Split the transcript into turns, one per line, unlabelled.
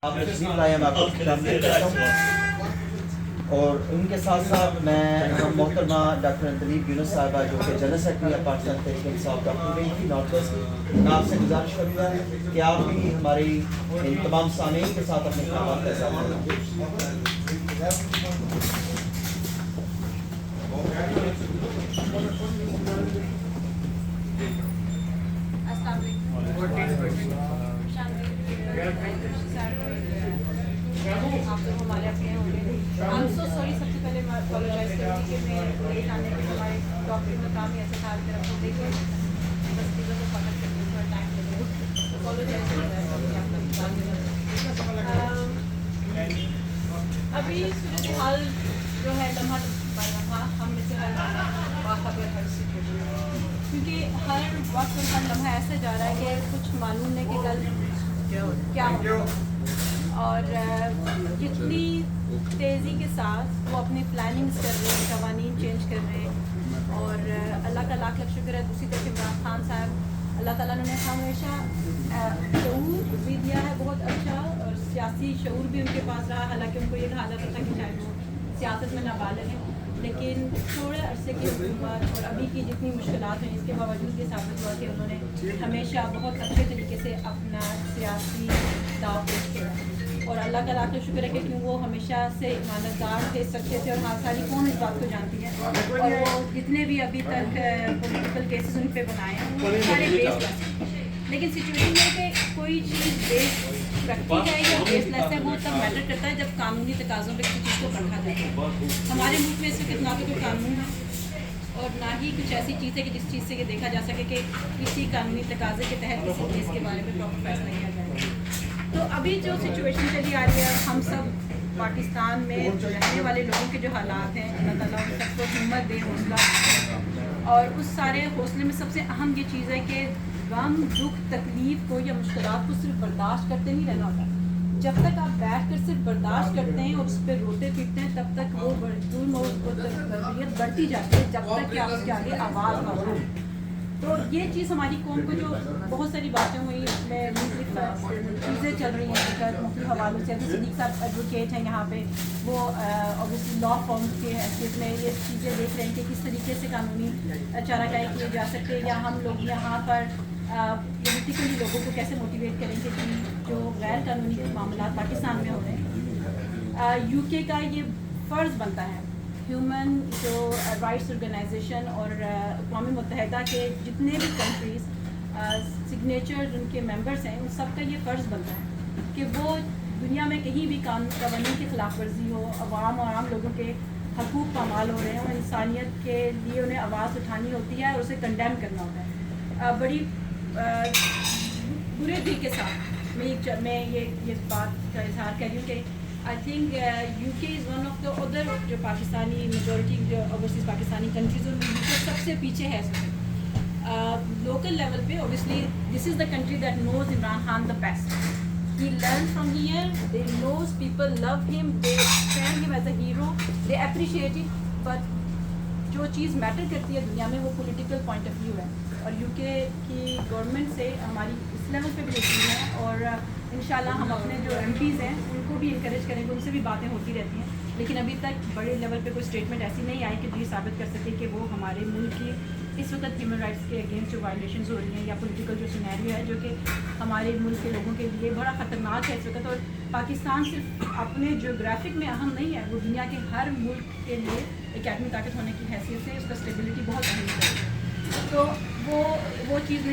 آپ نے تشریف لائے میں آپ کو خدمت کرتا ہوں، اور ان کے ساتھ ساتھ میں محترمہ ڈاکٹر انطلیب یونس صاحبہ جو کہ جنرل سیکرٹری ہے پاکستان تحریک انصاف ڈاکٹر بین کی نارتھ ویسٹ کی، میں آپ سے گزارش کروں گا کہ آپ بھی ہماری ان تمام سامعین کے ساتھ اپنے خیالات کا اظہار کریں۔
آپ تو ہمارے اپنے ہوں گے۔ I'm so sorry، سب سے پہلے میں اپولوجائز کروں گی کہ میں لیٹ آنے پہ ہمارے ڈاکٹر کا کام ایسے تھا کہ رکھوں دیکھیں بس چیزوں کو پکڑ کرتے تھوڑا ٹائم لگے، اپولوجائز ابھی صورتحال جو ہے لمحہ لمحہ ہم میں سے ہر باخبر ہر سچویشن، کیونکہ ہر وقت اور ہر لمحہ ایسا جا رہا ہے کہ کچھ معلوم نہیں کہ کل کیا ہوگا، اور جتنی تیزی کے ساتھ وہ اپنی پلاننگز کر رہے ہیں، قوانین چینج کر رہے ہیں، اور اللہ کا لاکھ لاکھ شکر ہے دوسری طرف عمران خان صاحب، اللہ تعالیٰ نے ہمیشہ شعور بھی دیا ہے بہت اچھا، اور سیاسی شعور بھی ان کے پاس رہا، حالانکہ ان کو یہ کہا جاتا تھا کہ شاید وہ سیاست میں نابالغ ہیں، لیکن تھوڑے عرصے کی حکومت اور ابھی کی جتنی مشکلات ہیں اس کے باوجود یہ ثابت ہوا کہ انہوں نے ہمیشہ بہت اچھے طریقے سے اپنا سیاسی داؤ پیش کیا، اور اللہ کا لاکھ شکر ہے کہ کیوں وہ ہمیشہ سے ایمانت دار تھے، سچے تھے، اور ہاں ساری قوم اس بات کو جانتی ہے، اور وہ جتنے بھی ابھی تک پولیٹیکل کیسز ان پہ بنائے ہیں وہ سارے بیس لیس ہیں، لیکن سچویشن یہ ہے کہ کوئی چیز بیس رکھی جائے یا بیس لیس ہے وہ تب میٹر کرتا ہے جب قانونی تقاضوں پہ کسی چیز کو پرکھا جائے۔ ہمارے ملک میں اس وقت نہ تو کوئی قانون ہے اور نہ ہی کچھ ایسی چیز ہے کہ جس چیز سے یہ دیکھا جا سکے کہ کسی قانونی تقاضے کے تحت کسی کیس کے بارے میں پراپر فیصلہ کیا جائے۔ تو ابھی جو سچویشن چلی آ رہی ہے، ہم سب پاکستان میں رہنے والے لوگوں کے جو حالات ہیں، اللہ تعالیٰ ان سب کو ہمت دے، حوصلہ، اور اس سارے حوصلے میں سب سے اہم یہ چیز ہے کہ غم، دکھ، تکلیف کو یا مشکلات کو صرف برداشت کرتے نہیں رہنا ہوتا، جب تک آپ بیٹھ کر صرف برداشت کرتے ہیں اور اس پہ روتے پیٹتے ہیں تب تک وہ تربیت بڑھتی جاتی ہے، جب تک کہ آپ اس کے آگے آواز نہ اٹھائیں۔ تو یہ چیز ہماری قوم کو جو بہت ساری باتیں ہوئی، میں مختلف چیزیں چل رہی ہیں مختلف حوالوں سے، ابھی صدیق صاحب ایڈوکیٹ ہیں یہاں پہ، وہ اوبیسلی لا فارم کے حیثیت میں یہ چیزیں دیکھ رہے ہیں کہ کس طریقے سے قانونی چارہ جائی کیے جا سکتے ہیں، یا ہم لوگ یہاں پر پولیٹیکلی لوگوں کو کیسے موٹیویٹ کریں گے کہ جو غیر قانونی معاملات پاکستان میں ہو رہے ہیں۔ یو کے کا یہ فرض بنتا ہے، ہیومن جو رائٹس آرگنائزیشن اور اقوام متحدہ کے جتنے بھی کنٹریز سگنیچر ان کے ممبرس ہیں، ان سب کا یہ فرض بنتا ہے کہ وہ دنیا میں کہیں بھی قوانین کی خلاف ورزی ہو، عوام اور عام لوگوں کے حقوق پامال ہو رہے ہیں، اور انسانیت کے لیے انہیں آواز اٹھانی ہوتی ہے اور اسے کنڈیم کرنا ہوتا ہے۔ بڑی برے دل کے ساتھ میں یہ بات کا اظہار کر رہی ہوں کہ آئی think UK is one of the other جو پاکستانی میجورٹی جو اوورسیز پاکستانی کنٹریز اور یو کے سب سے پیچھے ہے اس میں لوکل لیول پہ۔ Obviously this is the country that knows Imran Khan the best, he learn from here, they know people love him, they stand him as a hero, they appreciate it, but جو چیز metre کرتی ہے دنیا میں وہ political point of view ہے، اور you کے کی گورنمنٹ سے ہماری اس لیول پہ بھی یقین ہے، اور انشاءاللہ ہم اپنے جو ایم پیز ہیں ان کو بھی انکریج کریں گے، ان سے بھی باتیں ہوتی رہتی ہیں، لیکن ابھی تک بڑے لیول پہ کوئی اسٹیٹمنٹ ایسی نہیں آئی کہ جو یہ ثابت کر سکے کہ وہ ہمارے ملک کی اس وقت ہیومن رائٹس کے اگینسٹ جو وائلیشنز ہو رہی ہیں یا پولیٹیکل جو سینیریو ہے جو کہ ہمارے ملک کے لوگوں کے لیے بڑا خطرناک ہے اس وقت، اور پاکستان صرف اپنے جیوگرافک میں اہم نہیں ہے، وہ دنیا کے ہر ملک کے لیے ایک ایٹمی طاقت ہونے کی حیثیت سے اس کا اسٹیبلٹی بہت اہم ہے، تو وہ چیز